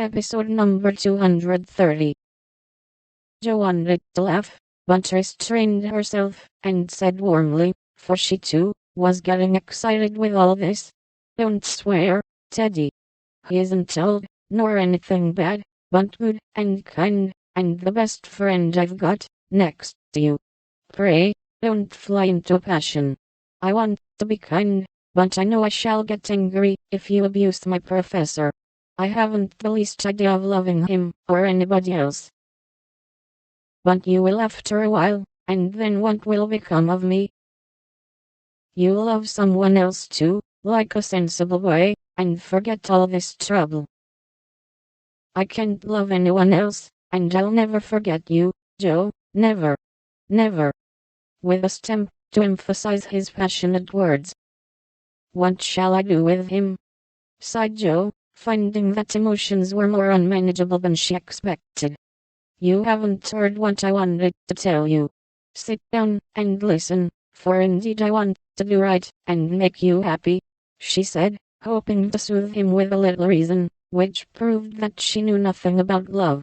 Episode number 230. Jo wanted to laugh, but restrained herself, and said warmly, for she too was getting excited with all this. Don't swear, Teddy. He isn't old, nor anything bad, but good and kind, and the best friend I've got, next to you. Pray, don't fly into a passion. I want to be kind, but I know I shall get angry if you abuse my professor. I haven't the least idea of loving him, or anybody else. But you will after a while, and then what will become of me? You'll love someone else too, like a sensible boy, and forget all this trouble. I can't love anyone else, and I'll never forget you, Jo, never. Never. With a stamp to emphasize his passionate words. What shall I do with him? Sighed Jo, finding that emotions were more unmanageable than she expected. You haven't heard what I wanted to tell you. Sit down and listen, for indeed I want to do right and make you happy, she said, hoping to soothe him with a little reason, which proved that she knew nothing about love.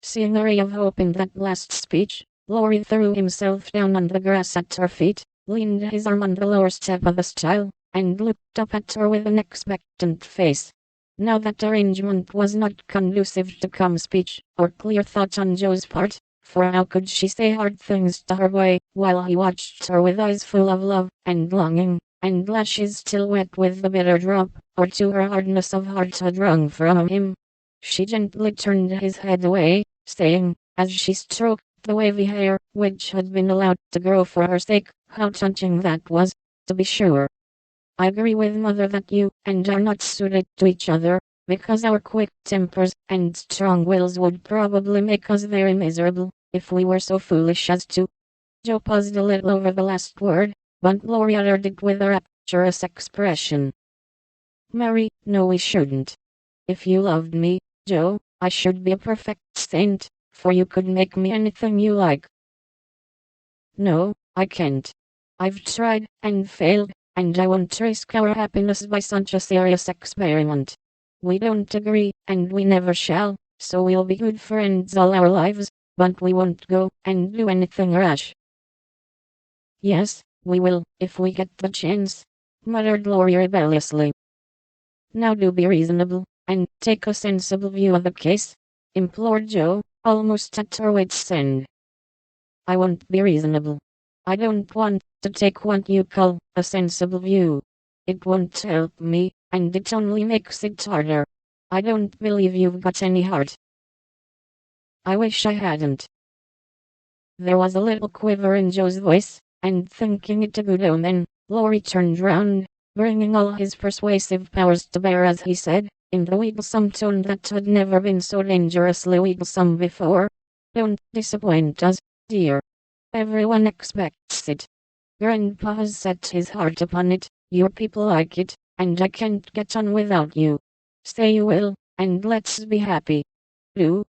Seeing a ray of hope in that last speech, Laurie threw himself down on the grass at her feet, leaned his arm on the lower step of the stile, and looked up at her with an expectant face. Now that arrangement was not conducive to calm speech, or clear thought on Jo's part, for how could she say hard things to her boy, while he watched her with eyes full of love and longing, and lashes still wet with the bitter drop, or to her hardness of heart had wrung from him. She gently turned his head away, saying, as she stroked the wavy hair, which had been allowed to grow for her sake, how touching that was, to be sure. I agree with Mother that you and I are not suited to each other, because our quick tempers and strong wills would probably make us very miserable, if we were so foolish as to. Jo paused a little over the last word, but Laurie uttered it with a rapturous expression. Mary, no, we shouldn't. If you loved me, Jo, I should be a perfect saint, for you could make me anything you like. No, I can't. I've tried and failed, and I won't risk our happiness by such a serious experiment. We don't agree, and we never shall, so we'll be good friends all our lives, but we won't go and do anything rash. Yes, we will, if we get the chance, muttered Laurie rebelliously. Now do be reasonable, and take a sensible view of the case, implored Jo, almost at her wit's end. I won't be reasonable. I don't want to take what you call a sensible view. It won't help me, and it only makes it harder. I don't believe you've got any heart. I wish I hadn't. There was a little quiver in Jo's voice, and thinking it a good omen, Laurie turned round, bringing all his persuasive powers to bear as he said, in the wheedlesome tone that had never been so dangerously wheedlesome before. Don't disappoint us, dear. Everyone expects it. Grandpa has set his heart upon it, your people like it, and I can't get on without you. Say you will, and let's be happy. Do.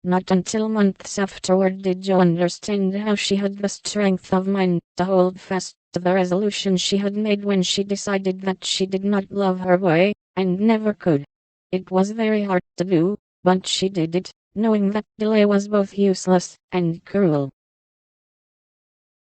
Not until months afterward did Jo understand how she had the strength of mind to hold fast to the resolution she had made when she decided that she did not love her boy, and never could. It was very hard to do, but she did it, knowing that delay was both useless and cruel.